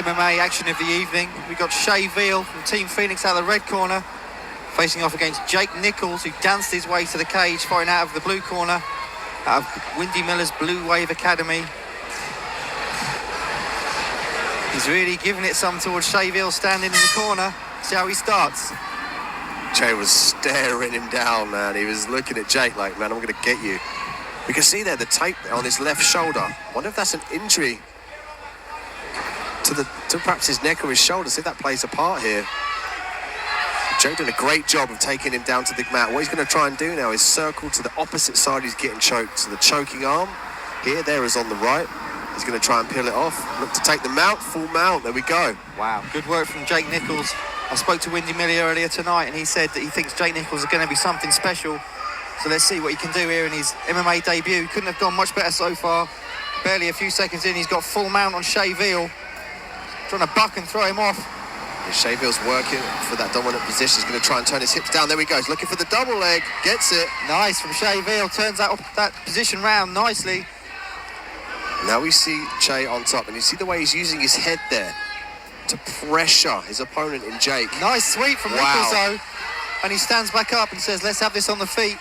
MMA action of the evening. We've got Shay Veal from Team Phoenix out of the red corner, facing off against Jake Nichols, who danced his way to the cage, fighting out of the blue corner, out of Windy Miller's Blue Wave Academy. He's really giving it some towards Shay Veal, standing in the corner. See how he starts. Jay was staring him down, man. He was looking at Jake like, man, I'm going to get you. We can see there the tape on his left shoulder. I wonder if that's an injury to perhaps his neck or his shoulder. See if that plays a part here. Jake did a great job of taking him down to the mat. What he's going to try and do now is circle to the opposite side he's getting choked. So the choking arm here, there is on the right. He's going to try and peel it off. Look to take the mount, full mount. There we go. Wow, good work from Jake Nichols. I spoke to Windy Miller earlier tonight and he said that he thinks Jake Nichols is going to be something special. So let's see what he can do here in his MMA debut. Couldn't have gone much better so far. Barely a few seconds in, he's got full mount on Shay Veal. Trying to buck and throw him off. Yeah, Shay Veal's working for that dominant position. He's going to try and turn his hips down. There he goes, looking for the double leg. Gets it. Nice from Shay Veal. Turns that position round nicely. Now we see Shay on top, and you see the way he's using his head there to pressure his opponent in Jake. Nice sweep from Nichols though. And he stands back up and says, let's have this on the feet.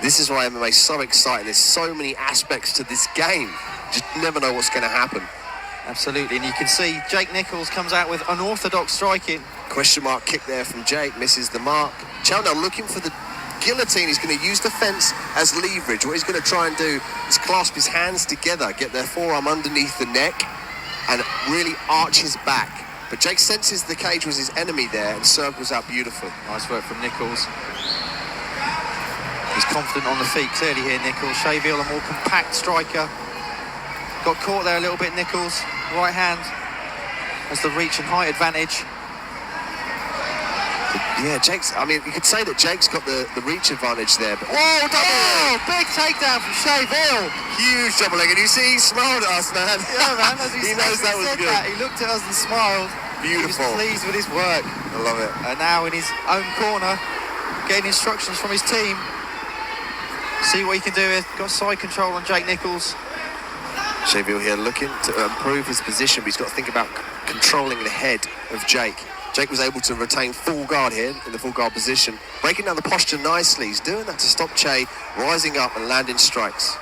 This is why MMA is so exciting. There's so many aspects to this game. You just never know what's going to happen. Absolutely, and you can see Jake Nichols comes out with unorthodox striking. Question mark kick there from Jake, misses the mark. Chow now looking for the guillotine. He's going to use the fence as leverage. What he's going to try and do is clasp his hands together, get their forearm underneath the neck, and really arch his back. But Jake senses the cage was his enemy there and circles out beautifully. Nice work from Nichols. He's confident on the feet, clearly here, Nichols. Shay Veal, a more compact striker. Got caught there a little bit, Nichols. Right hand has the reach and height advantage. Yeah, I mean, you could say that Jake's got the reach advantage there. But big takedown from Shay Veal. Huge double leg, and you see he smiled at us, man. Yeah, man, as he knows that was good. He looked at us and smiled. Beautiful. He was pleased with his work. I love it. And now in his own corner, getting instructions from his team. See what he can do with. Got side control on Jake Nichols. Shay Veal here looking to improve his position, but he's got to think about controlling the head of Jake. Jake was able to retain full guard here in the full guard position, breaking down the posture nicely. He's doing that to stop Che rising up and landing strikes.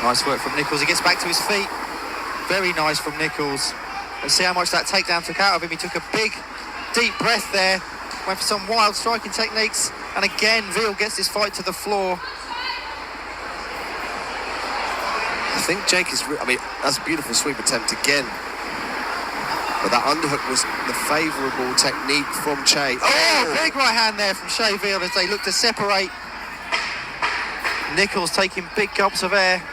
Nice work from Nichols. He gets back to his feet. Very nice from Nichols. Let's see how much that takedown took out of him. He took a big, deep breath there. Went for some wild striking techniques. And again, Veal gets this fight to the floor. I think Jake is... I mean, that's a beautiful sweep attempt again. But that underhook was the favourable technique from Che. Oh, big right hand there from Shay Veal as they look to separate. Nichols taking big gulps of air.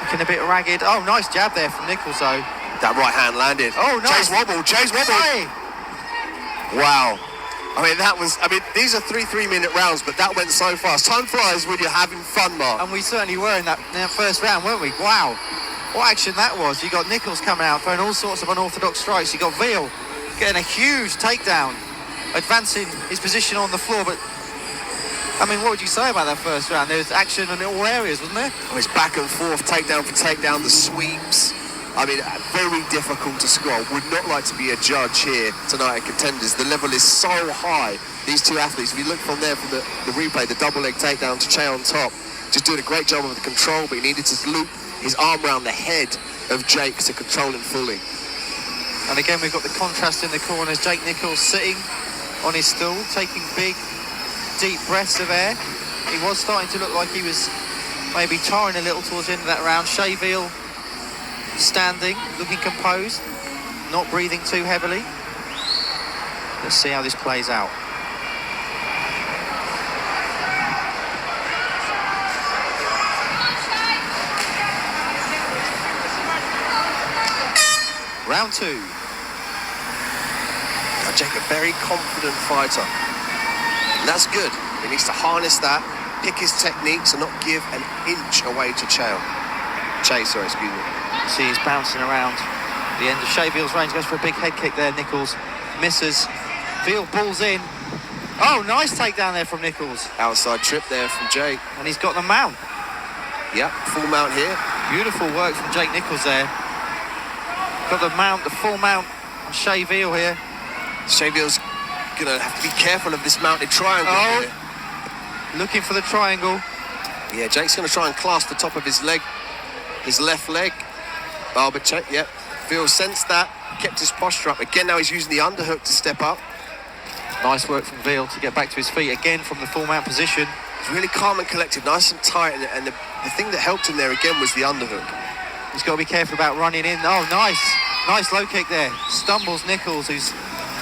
Looking a bit ragged. Oh, nice jab there from Nichols, though. That right hand landed. Oh, nice. Che's wobble. Hey. Wow. These are 3-3-minute rounds, but that went so fast. Time flies when you're having fun, Mark. And we certainly were in that first round, weren't we? Wow. What action that was. You got Nichols coming out, throwing all sorts of unorthodox strikes. You got Veal getting a huge takedown, advancing his position on the floor. But, I mean, what would you say about that first round? There was action in all areas, wasn't there? Oh, it's back and forth, takedown for takedown, the sweeps. I mean, very difficult to score. Would not like to be a judge here tonight at Contenders. The level is so high. These two athletes, if you look from there from the replay, the double leg takedown to Che on top, just doing a great job of the control, but he needed to loop his arm around the head of Jake to control him fully. And again, we've got the contrast in the corners. Jake Nichols sitting on his stool, taking big, deep breaths of air. He was starting to look like he was maybe tiring a little towards the end of that round. Shay Veal standing, looking composed, not breathing too heavily. Let's see how this plays out. Round two. Now Jake, a very confident fighter. And that's good. He needs to harness that, pick his techniques and not give an inch away to Che, excuse me. See, he's bouncing around the end of Shay Veal's range. Goes for a big head kick there, Nichols. Misses. Veal balls in. Oh, nice takedown there from Nichols. Outside trip there from Jake. And he's got the mount. Yep, full mount here. Beautiful work from Jake Nichols there. Got the mount, the full mount on Shea Veal here. Shea Veal's gonna have to be careful of this mounted triangle here. Looking for the triangle. Yeah, Jake's gonna try and clasp the top of his leg, his left leg. But check, yep. Veal sensed that, kept his posture up. Again, now he's using the underhook to step up. Nice work from Veal to get back to his feet again from the full mount position. He's really calm and collected, nice and tight, and the thing that helped him there again was the underhook. He's got to be careful about running in. Oh, nice low kick there. Stumbles Nichols, who's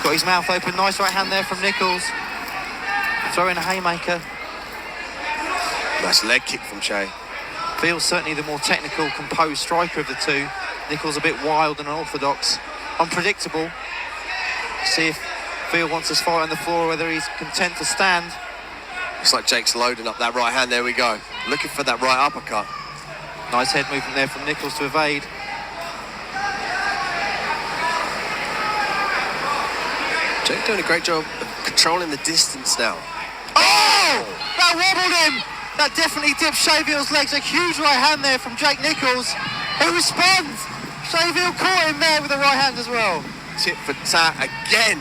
got his mouth open. Nice right hand there from Nichols. Throwing a haymaker. Nice leg kick from Shea. Veal's certainly the more technical, composed striker of the two. Nichols a bit wild and unorthodox, unpredictable. See if Veal wants this fight on the floor, whether he's content to stand. Looks like Jake's loading up that right hand. There we go. Looking for that right uppercut. Nice head movement there from Nichols to evade. Jake doing a great job of controlling the distance now. Oh! That wobbled him! That definitely dipped Shea Veal's legs. A huge right hand there from Jake Nichols, who responds. Shea Veal caught him there with a right hand as well. Tit for tat again.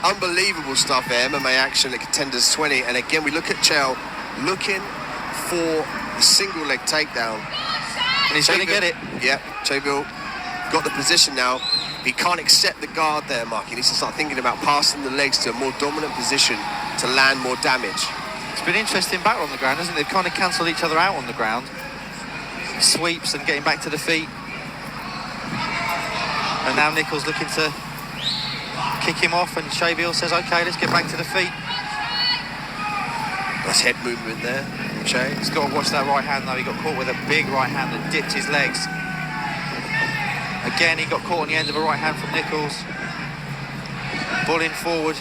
Unbelievable stuff there. MMA action at Contenders 20. And again, we look at Chael looking for the single leg takedown. And he's going to get it. Yep, Shea Veal got the position now. He can't accept the guard there, Mark. He needs to start thinking about passing the legs to a more dominant position to land more damage. It's been an interesting battle on the ground, hasn't it? They've kind of cancelled each other out on the ground. Sweeps and getting back to the feet. And now Nichols looking to kick him off, and Shea Veal says, OK, let's get back to the feet. Nice head movement there from Shea. He's got to watch that right hand, though. He got caught with a big right hand that dipped his legs. Again, he got caught on the end of a right hand from Nichols. Bulling forward.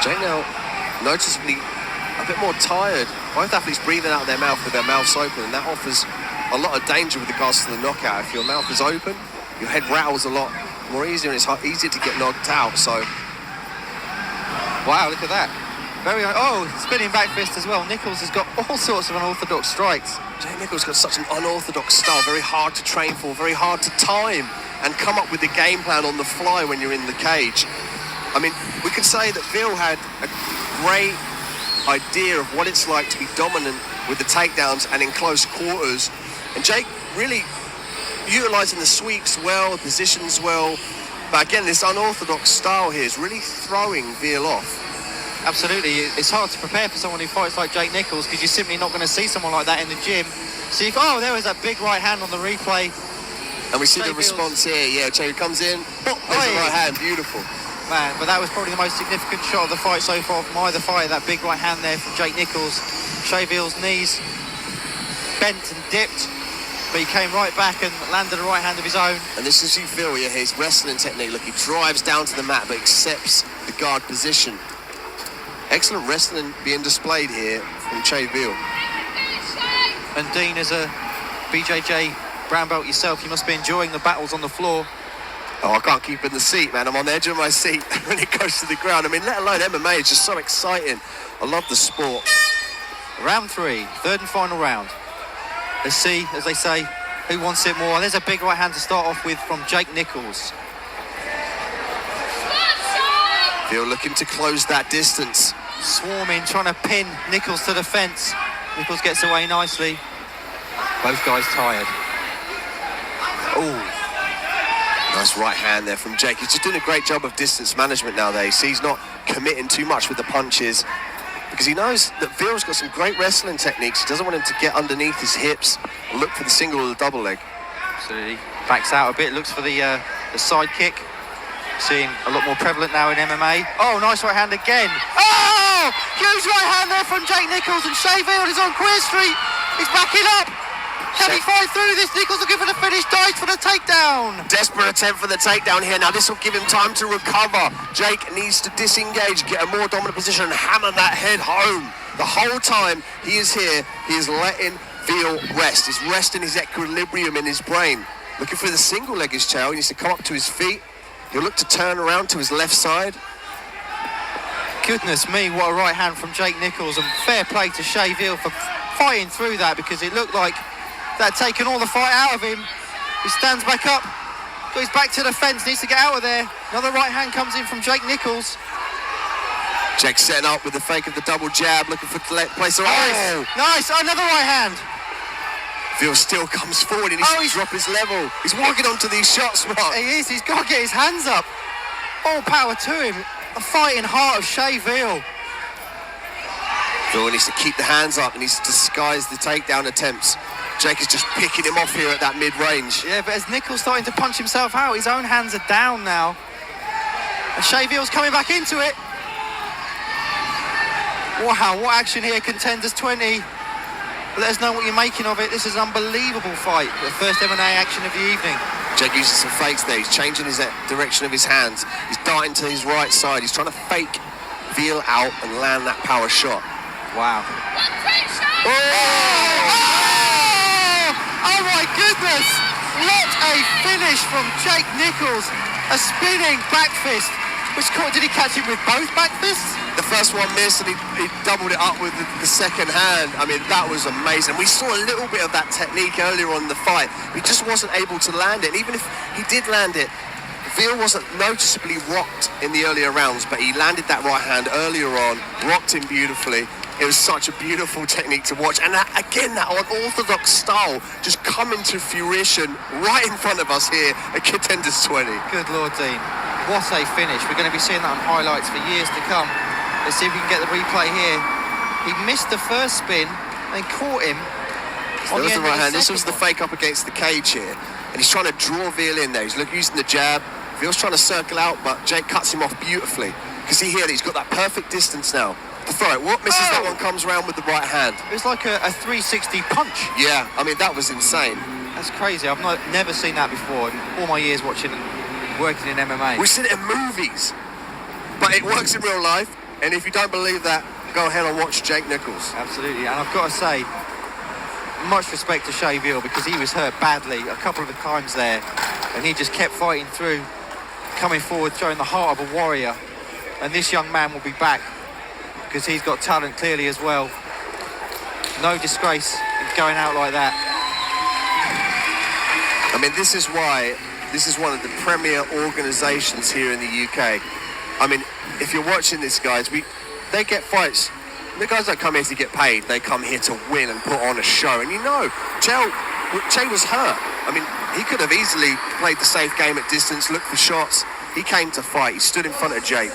Jake now noticeably a bit more tired. Both athletes breathing out of their mouth with their mouths open, and that offers a lot of danger with regards to the knockout. If your mouth is open, your head rattles a lot more easier, and it's easier to get knocked out. So, wow, look at that. Spinning back fist as well. Nichols has got all sorts of unorthodox strikes. Jake Nichols got such an unorthodox style, very hard to train for, very hard to time and come up with the game plan on the fly when you're in the cage. I mean, we could say that Veal had a great idea of what it's like to be dominant with the takedowns and in close quarters. And Jake really utilising the sweeps well, the positions well. But again, this unorthodox style here is really throwing Veal off. Absolutely. It's hard to prepare for someone who fights like Jake Nichols, because you're simply not going to see someone like that in the gym. So there was that big right hand on the replay. And we see the response here. Yeah, Jake comes in, there's the right hand, beautiful. Man, but that was probably the most significant shot of the fight so far from either fighter, that big right hand there from Jake Nichols. Shea Veal's knees bent and dipped, but he came right back and landed a right hand of his own. And this is you feel here, his wrestling technique. Look, he drives down to the mat, but accepts the guard position. Excellent wrestling being displayed here from Shea Veal. And Dean, as a BJJ brown belt yourself, you must be enjoying the battles on the floor. Oh, I can't keep in the seat, man. I'm on the edge of my seat when it goes to the ground. I mean, let alone MMA, it's just so exciting. I love the sport. Round 3, third and final round. Let's see, as they say, who wants it more. And there's a big right hand to start off with from Jake Nichols. Veal looking to close that distance. Swarming, trying to pin Nichols to the fence. Nichols gets away nicely. Both guys tired. Oh. Nice right hand there from Jake. He's just doing a great job of distance management nowadays. He's not committing too much with the punches because he knows that Veal's got some great wrestling techniques. He doesn't want him to get underneath his hips and look for the single or the double leg. Absolutely. Backs out a bit, looks for the side kick. Seeing a lot more prevalent now in MMA. Oh, nice right hand again. Oh! Huge right hand there from Jake Nichols, and Shea Veal is on Queer Street. He's backing up. Can he fight through this? Nichols looking for the finish, dives for the takedown. Desperate attempt for the takedown here. Now this will give him time to recover. Jake needs to disengage, get a more dominant position and hammer that head home. The whole time he is here, he is letting Veal rest. He's resting his equilibrium in his brain. Looking for the single leg is Chael. He needs to come up to his feet. He'll look to turn around to his left side. Goodness me, what a right hand from Jake Nichols, and fair play to Shea Veal for fighting through that, because it looked like That had taken all the fight out of him. He stands back up, goes back to the fence, needs to get out of there. Another right hand comes in from Jake Nichols. Jake setting up with the fake of the double jab, looking for place of ice. Nice, another right hand. Veal still comes forward and he's dropped his level. He's walking onto these shots, Mark. He is, he's got to get his hands up. All power to him. The fighting heart of Shea Veal. Veal needs to keep the hands up and needs to disguise the takedown attempts. Jake is just picking him off here at that mid-range. Yeah, but as Nichols starting to punch himself out, his own hands are down now. And Shea Veal's coming back into it. Wow, what action here, Contenders 20. Let us know what you're making of it. This is an unbelievable fight. The first M&A action of the evening. Jake uses some fakes there. He's changing his direction of his hands. He's darting to his right side. He's trying to fake Veal out and land that power shot. Wow. Oh my goodness! What a finish from Jake Nichols. A spinning back fist. Did he catch him with both back fists? The first one missed and he doubled it up with the second hand. I mean, that was amazing. We saw a little bit of that technique earlier on in the fight. He just wasn't able to land it. And even if he did land it, Veal wasn't noticeably rocked in the earlier rounds, but he landed that right hand earlier on, rocked him beautifully. It was such a beautiful technique to watch. And that, again, that unorthodox style just coming to fruition right in front of us here at Contenders 20. Good Lord, Dean. What a finish. We're going to be seeing that on highlights for years to come. Let's see if we can get the replay here. He missed the first spin and caught him on the end of the right hand. This was the fake up against the cage here. And he's trying to draw Veal in there. He's using the jab. Veal's trying to circle out, but Jake cuts him off beautifully. You can see here that he's got that perfect distance now to throw it. What misses that one comes around with the right hand. It was like a 360 punch. Yeah, I mean, that was insane. That's crazy. I've never seen that before in all my years working in MMA. We've seen it in movies, but it works in real life. And if you don't believe that, go ahead and watch Jake Nichols. Absolutely, and I've got to say, much respect to Shea Veal because he was hurt badly a couple of times there, and he just kept fighting through, coming forward, showing the heart of a warrior. And this young man will be back because he's got talent clearly as well. No disgrace in going out like that. I mean, this is why this is one of the premier organisations here in the UK. I mean, if you're watching this, guys, they get fights. The guys don't come here to get paid. They come here to win and put on a show. And you know, Jay was hurt. I mean, he could have easily played the safe game at distance, looked for shots. He came to fight. He stood in front of Jake.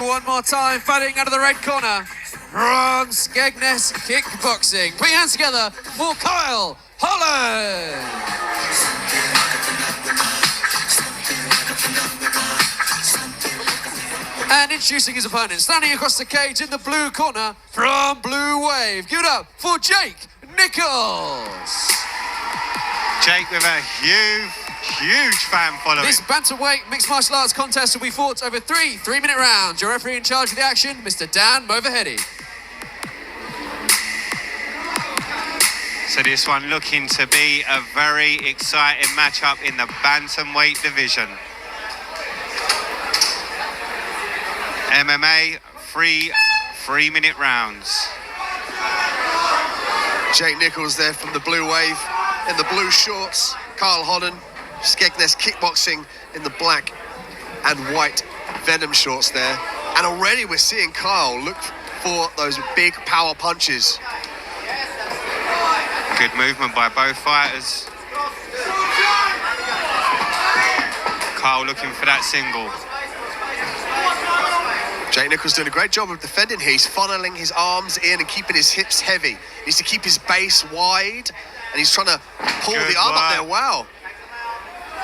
One more time, fighting out of the red corner from Skegness Kickboxing. Put your hands together for Kyle Holland. And introducing his opponent, standing across the cage in the blue corner from Blue Wave. Give it up for Jake Nichols. Jake with a huge fan following. This bantamweight mixed martial arts contest will be fought over three 3-minute rounds. Your referee in charge of the action, Mr. Dan Moverheady. So this one looking to be a very exciting matchup in the bantamweight division. MMA, 3-minute rounds. Jake Nichols there from the Blue Wave in the blue shorts. Kyle Holland, Skegness Kickboxing in the black and white Venom shorts there. And already we're seeing Kyle look for those big power punches. Good movement by both fighters. Kyle looking for that single. Jake Nichols doing a great job of defending here. He's funneling his arms in and keeping his hips heavy. He needs to keep his base wide, and he's trying to pull the arm up there. Wow.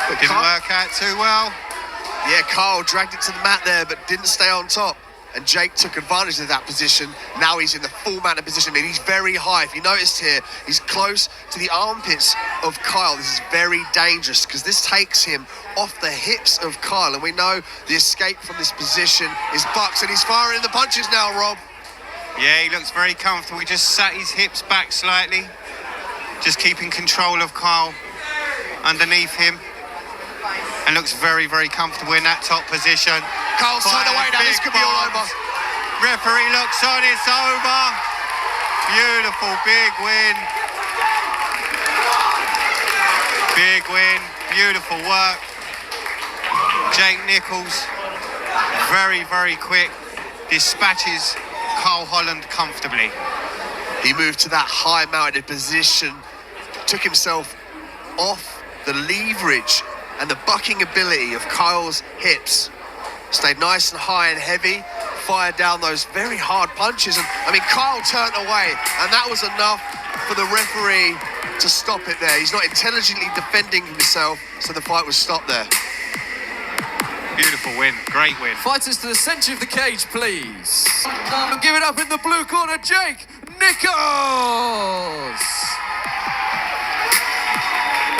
Didn't work out too well. Yeah, Kyle dragged it to the mat there, but didn't stay on top. And Jake took advantage of that position. Now he's in the full mounted position, and he's very high. If you noticed here, he's close to the armpits of Kyle. This is very dangerous because this takes him off the hips of Kyle. And we know the escape from this position is Bucks, and he's firing the punches now, Rob. Yeah, he looks very comfortable. He just sat his hips back slightly, just keeping control of Kyle underneath him. And looks very, very comfortable in that top position. Kyle's turned away now, this could be all over. Referee looks on, it's over. Beautiful, big win. Big win, beautiful work. Jake Nichols, very, very quick, dispatches Kyle Holland comfortably. He moved to that high mounted position, took himself off the leverage and the bucking ability of Kyle's hips. Stayed nice and high and heavy, fired down those very hard punches. And I mean, Kyle turned away, and that was enough for the referee to stop it there. He's not intelligently defending himself, so the fight was stopped there. Beautiful win, great win. Fighters to the centre of the cage, please. And give it up in the blue corner, Jake Nichols.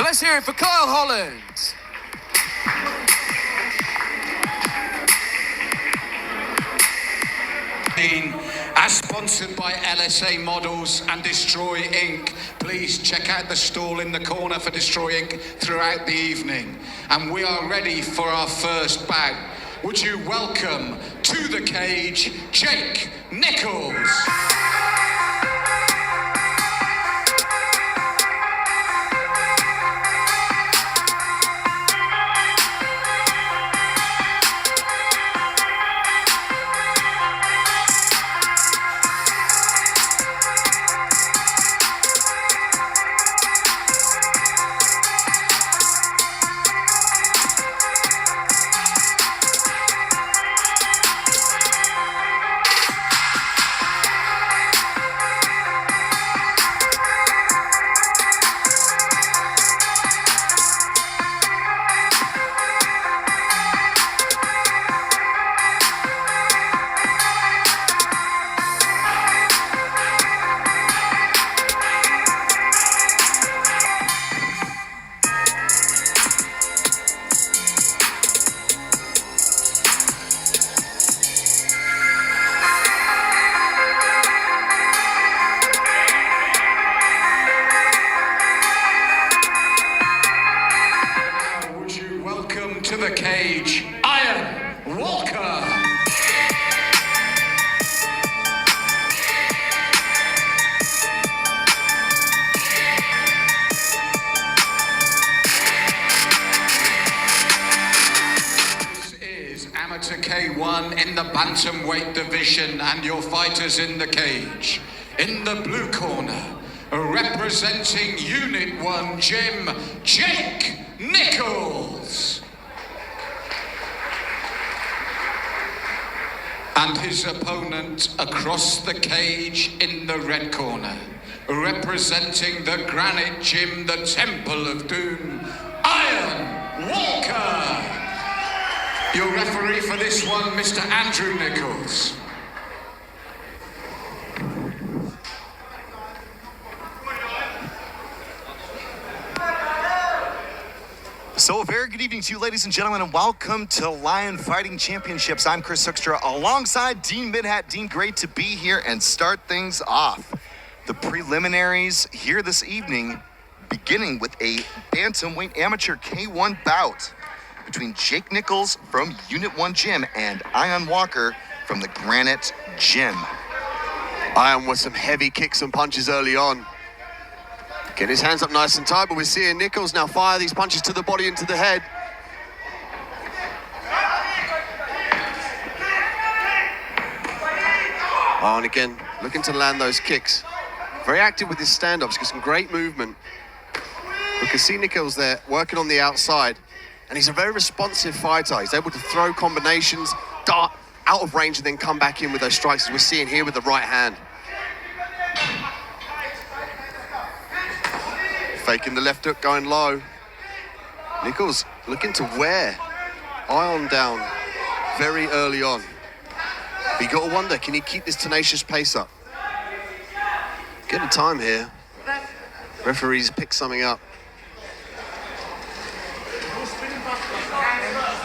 Let's hear it for Kyle Holland. As sponsored by LSA Models and Destroy Inc. Please check out the stall in the corner for Destroy Inc. throughout the evening. And we are ready for our first bout. Would you welcome to the cage, Jake Nichols. To the cage, Iron Walker. This is Amateur K1 in the bantamweight division, and your fighters in the cage. In the blue corner, representing Unit 1 Gym, Jake Nichols. And his opponent across the cage in the red corner, representing the Granite Gym, the Temple of Doom, Iron Walker. Your referee for this one, Mr. Andrew Nichols. So a very good evening to you, ladies and gentlemen, and welcome to Lion Fighting Championships. I'm Chris Hoekstra alongside Dean Midhat. Dean, great to be here and start things off. The preliminaries here this evening, beginning with a bantamweight amateur K1 bout between Jake Nichols from Unit 1 Gym and Iron Walker from the Granite Gym. Iron with some heavy kicks and punches early on. Getting his hands up nice and tight, but we're seeing Nichols now fire these punches to the body and to the head. Oh, and again, looking to land those kicks. Very active with his stand-ups, got some great movement. We can see Nichols there working on the outside, and he's a very responsive fighter. He's able to throw combinations, dart out of range and then come back in with those strikes, as we're seeing here with the right hand. Faking the left hook, going low. Nichols looking to wear Ion down very early on. But you got to wonder, can he keep this tenacious pace up? Get a time here. Referees pick something up.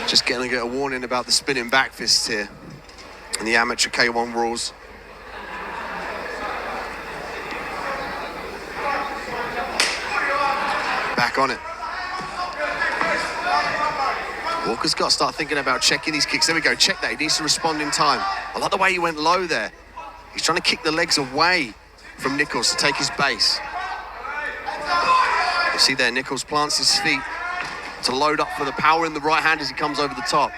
Just getting to get a warning about the spinning back fists here in the amateur K1 rules. Back on it. Walker's got to start thinking about checking these kicks. There we go, check that. He needs to respond in time. I like the way he went low there. He's trying to kick the legs away from Nichols to take his base. You see there, Nichols plants his feet to load up for the power in the right hand as he comes over the top.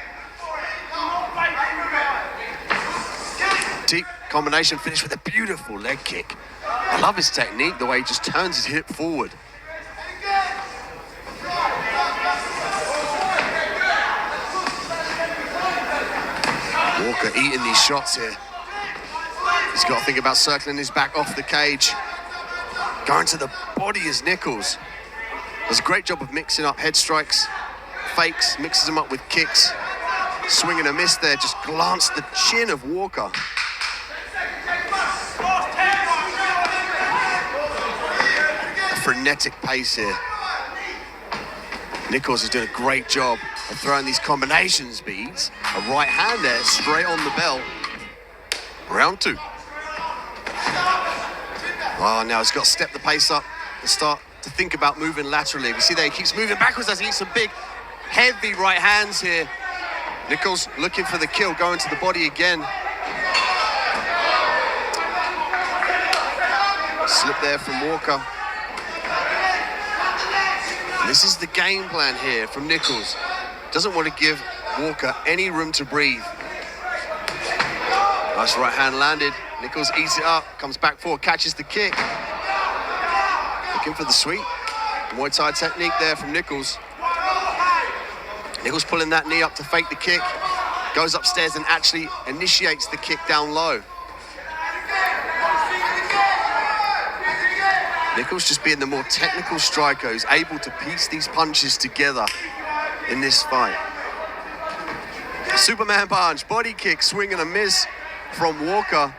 Deep combination finish with a beautiful leg kick. I love his technique, the way he just turns his hip forward. Walker eating these shots here. He's got to think about circling his back off the cage. Going to the body is Nichols. Does a great job of mixing up head strikes, fakes, mixes them up with kicks. Swing and a miss there, just glanced the chin of Walker. A frenetic pace here. Nichols is doing a great job of throwing these combinations beads. A right hand there, straight on the bell. Round 2. Oh, now he's got to step the pace up and start to think about moving laterally. You see there, he keeps moving backwards as he eats some big, heavy right hands here. Nichols looking for the kill, going to the body again. Slip there from Walker. This is the game plan here from Nichols. Doesn't want to give Walker any room to breathe. Nice right hand landed. Nichols eats it up, comes back forward, catches the kick. Looking for the sweep. Muay Thai technique there from Nichols. Nichols pulling that knee up to fake the kick. Goes upstairs and actually initiates the kick down low. Nichols just being the more technical striker who's able to piece these punches together in this fight. Superman punch, body kick, swing and a miss from Walker.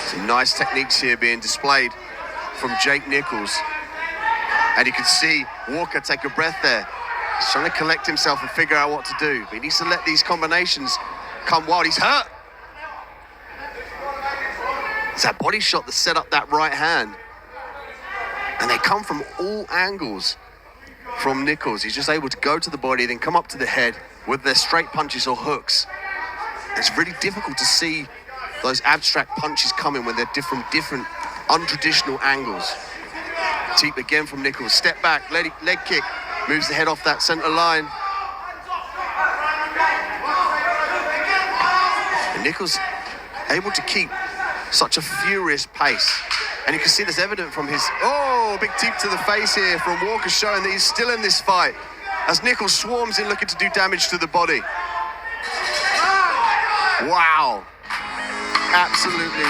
Some nice techniques here being displayed from Jake Nichols. And you can see Walker take a breath there. He's trying to collect himself and figure out what to do. But he needs to let these combinations come wild. He's hurt. It's that body shot that set up that right hand. And they come from all angles from Nichols. He's just able to go to the body, then come up to the head with their straight punches or hooks. It's really difficult to see those abstract punches coming when they're different untraditional angles. Deep again from Nichols. Step back, leg kick. Moves the head off that center line. And Nichols able to keep such a furious pace. And you can see this evident from his, big deep to the face here from Walker, showing that he's still in this fight as Nichols swarms in looking to do damage to the body. Wow. Absolutely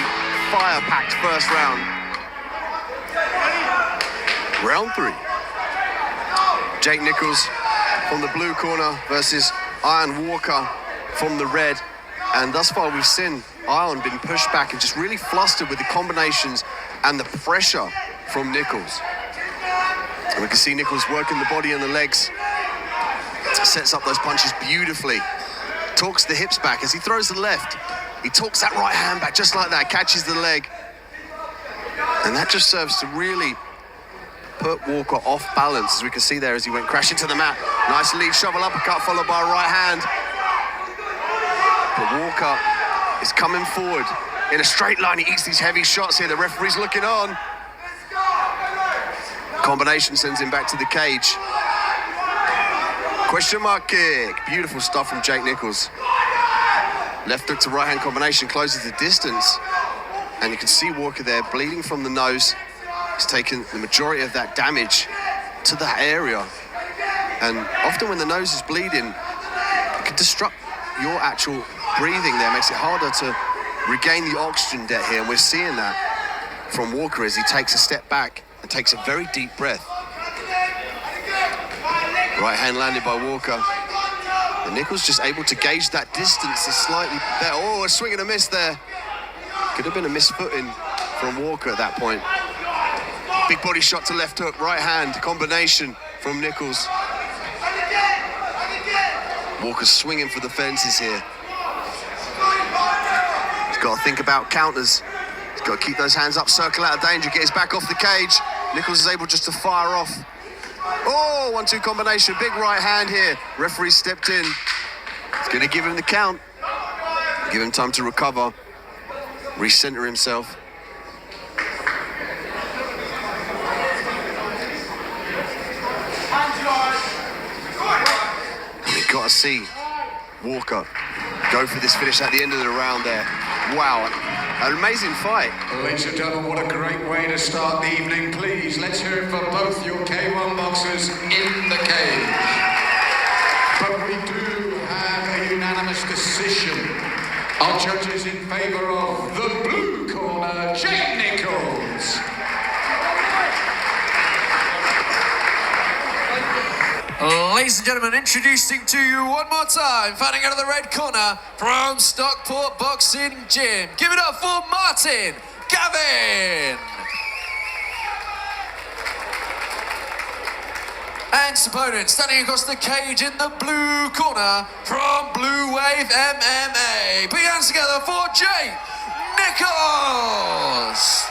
fire-packed first round. Round 3. Jake Nichols from the blue corner versus Ion Walker from the red. And thus far we've seen Ion been pushed back and just really flustered with the combinations and the pressure from Nichols. And we can see Nichols working the body and the legs. Sets up those punches beautifully. Talks the hips back as he throws the left. He talks that right hand back just like that, catches the leg. And that just serves to really put Walker off balance, as we can see there as he went crashing to the mat. Nice lead shovel uppercut followed by a right hand. But Walker is coming forward in a straight line. He eats these heavy shots here. The referee's looking on. Combination sends him back to the cage. Question mark kick. Beautiful stuff from Jake Nichols. Left hook to right hand combination closes the distance. And you can see Walker there bleeding from the nose. He's taken the majority of that damage to that area. And often when the nose is bleeding, it can disrupt your actual breathing there, makes it harder to regain the oxygen debt here. And we're seeing that from Walker as he takes a step back and takes a very deep breath. Right hand landed by Walker. And Nichols just able to gauge that distance is slightly better. Oh, a swing and a miss there. Could have been a misfooting from Walker at that point. Big body shot to left hook, right hand combination from Nichols. Walker's swinging for the fences here. He's got to think about counters. He's got to keep those hands up, circle out of danger, get his back off the cage. Nichols is able just to fire off. Oh, 1-2 combination, big right hand here. Referee stepped in. He's going to give him the count. Give him time to recover, recenter himself. And you've got to see Walker go for this finish at the end of the round there. Wow, an amazing fight. Ladies and gentlemen, what a great way to start the evening. Please, let's hear it for both your K1 boxers in the cage. But we do have a unanimous decision. Our judges in favor of the blue corner, Jake Nichols. Ladies and gentlemen, introducing to you one more time, fighting out of the red corner from Stockport Boxing Gym. Give it up for Martin Gavin. And his opponent standing across the cage in the blue corner from Blue Wave MMA. Put your hands together for Jake Nichols.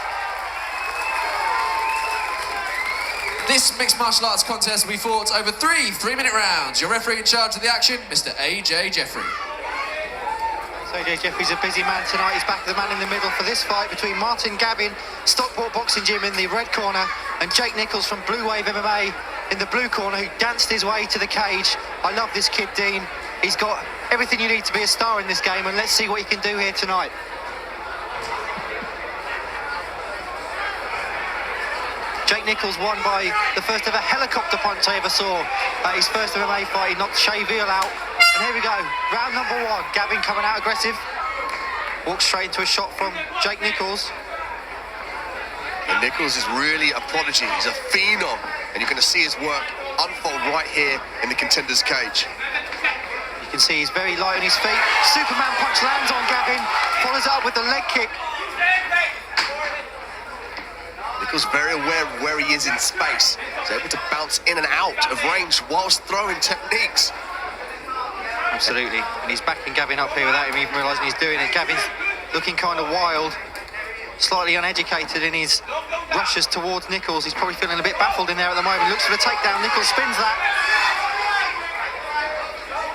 This mixed martial arts contest will be fought over 3 3-minute rounds. Your referee in charge of the action, Mr. AJ Jeffrey. So AJ Jeffrey's a busy man tonight. He's back the man in the middle for this fight between Martin Gavin, Stockport Boxing Gym in the red corner, and Jake Nichols from Blue Wave MMA in the blue corner, who danced his way to the cage. I love this kid, Dean. He's got everything you need to be a star in this game, and let's see what he can do here tonight. Jake Nichols won by the first ever helicopter punch I ever saw at his first MMA fight. He knocked Shea Veal out. And here we go, round number 1. Gavin coming out aggressive. Walks straight into a shot from Jake Nichols. And Nichols is really a prodigy. He's a phenom. And you're going to see his work unfold right here in the Contenders cage. You can see he's very light on his feet. Superman punch lands on Gavin. Follows up with the leg kick. Nichols very aware of where he is in space. He's able to bounce in and out of range whilst throwing techniques. Absolutely. And he's backing Gavin up here without him even realising he's doing it. Gavin's looking kind of wild, slightly uneducated in his rushes towards Nichols. He's probably feeling a bit baffled in there at the moment. Looks for the takedown. Nichols spins that.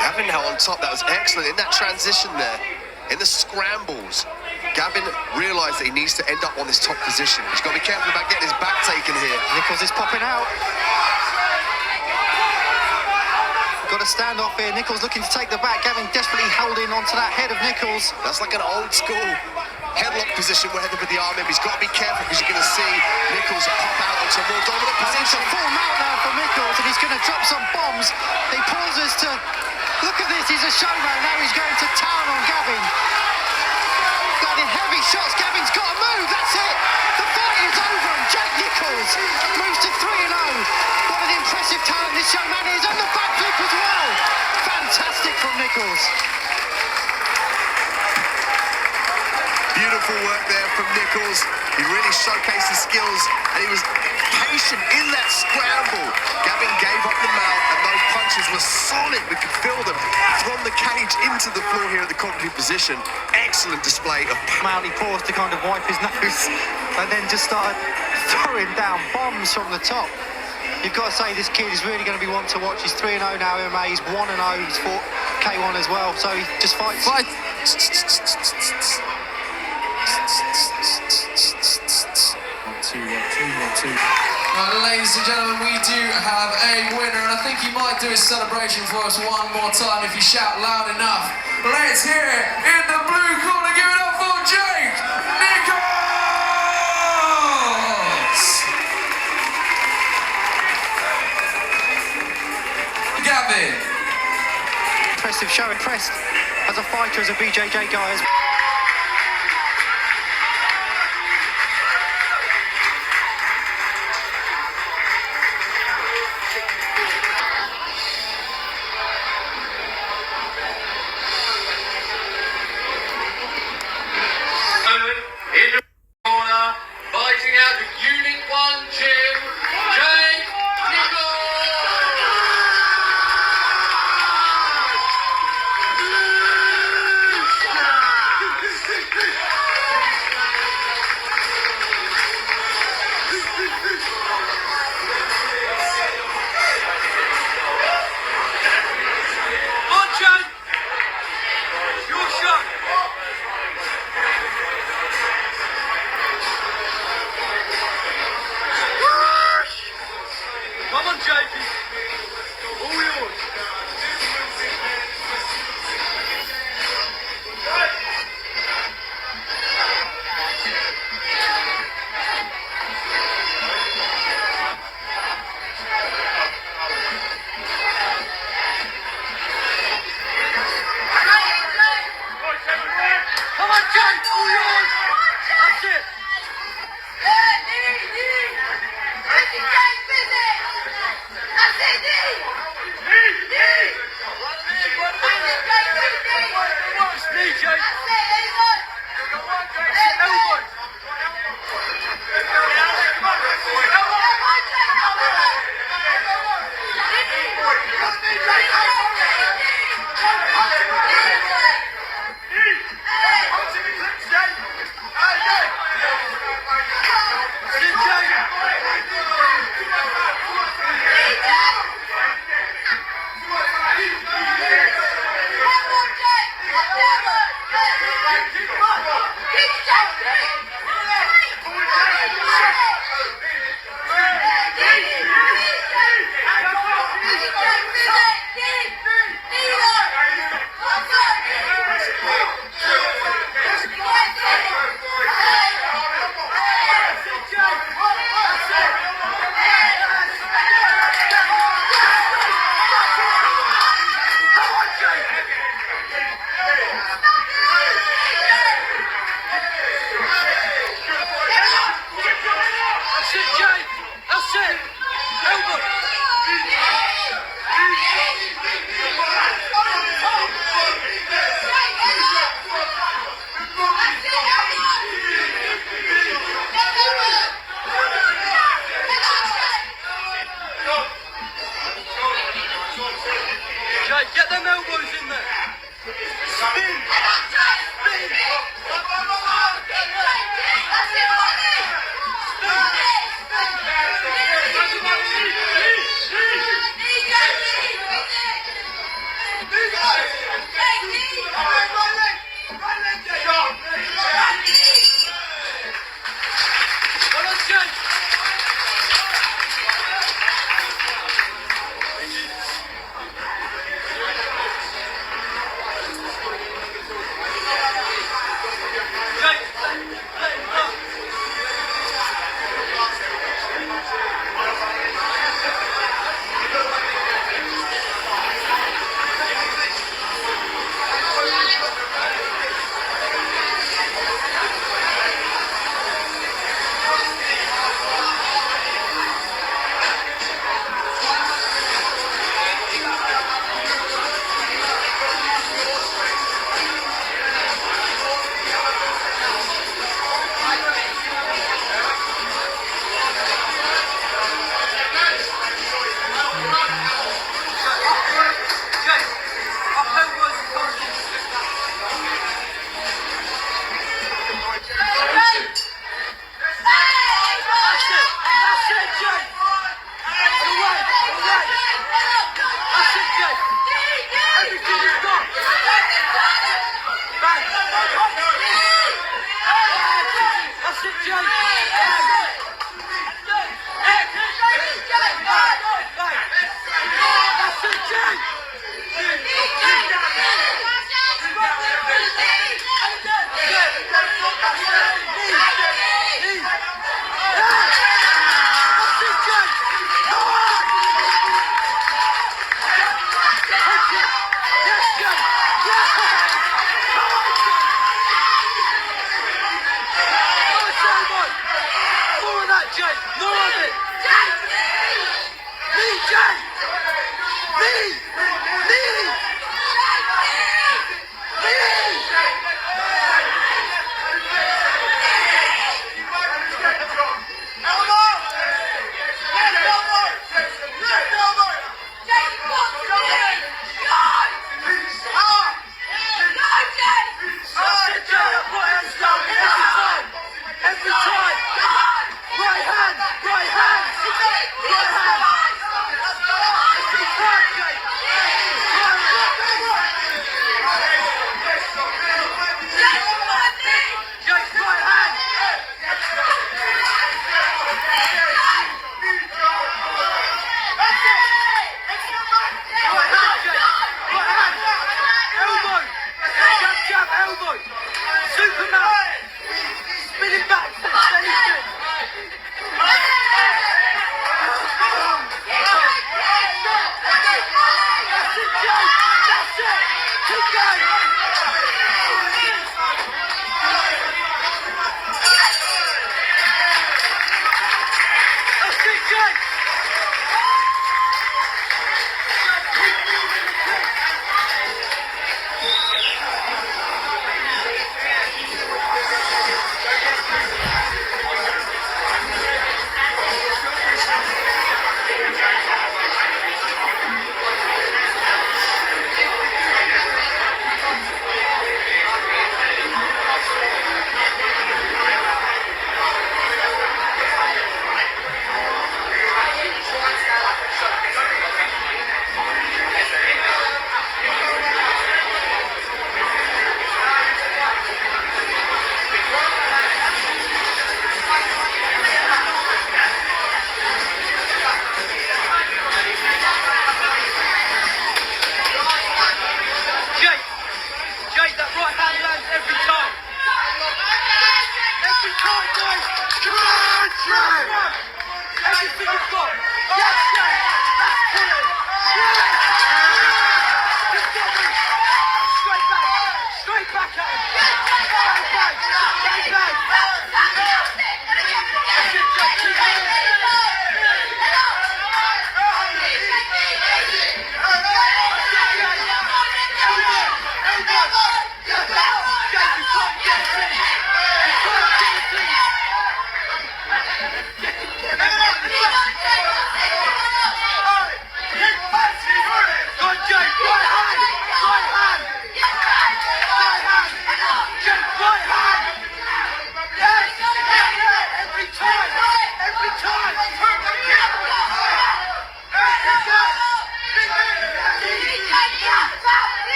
Gavin now on top. That was excellent in that transition there. In the scrambles, Gavin realised that he needs to end up on this top position. He's got to be careful about getting his back taken here. Nichols is popping out. Got a standoff here. Nichols looking to take the back. Gavin desperately holding onto that head of Nichols. That's like an old school headlock position where with the arm in. He's got to be careful because you're going to see Nichols pop out into a more dominant It's position. a full mount now for Nichols, and he's going to drop some bombs. He pauses to look at this. He's a showman. Now he's going to town on Gavin. Landing heavy shots. Gavin's got to move. That's it. The fight is over, and Jake Nichols moves to 3-0. What an impressive talent this young man is, and the backflip as well. Fantastic from Nichols. Beautiful work there from Nichols. He really showcased his skills, and he was patient in that scramble. Gavin gave up the mount, and those punches were solid. We could feel them from the cage into the floor here at the commentary position. Excellent display of Mount, he paused to kind of wipe his nose, and then just started throwing down bombs from the top. You've got to say this kid is really going to be one to watch. He's 3-0 now MMA. He's 1-0. He's fought K1 as well. So he just fights. Right, ladies and gentlemen, we do have a winner, and I think he might do his celebration for us one more time if you shout loud enough. Let's hear it in the blue corner. Give it up for Jake Nichols! impressive show. Impressed as a fighter, as a BJJ guy. In the corner, fighting out of Unit 1 Gym, Jake Nichols!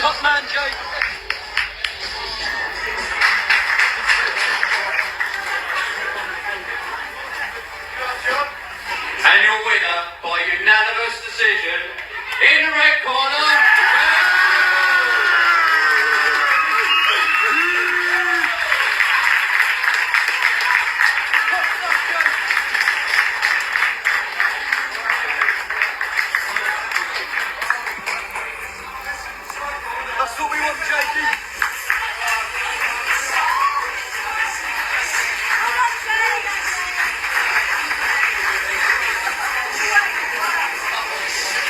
Top man, Jake. And your winner by unanimous decision in the red corner. That's what we want, Jakey.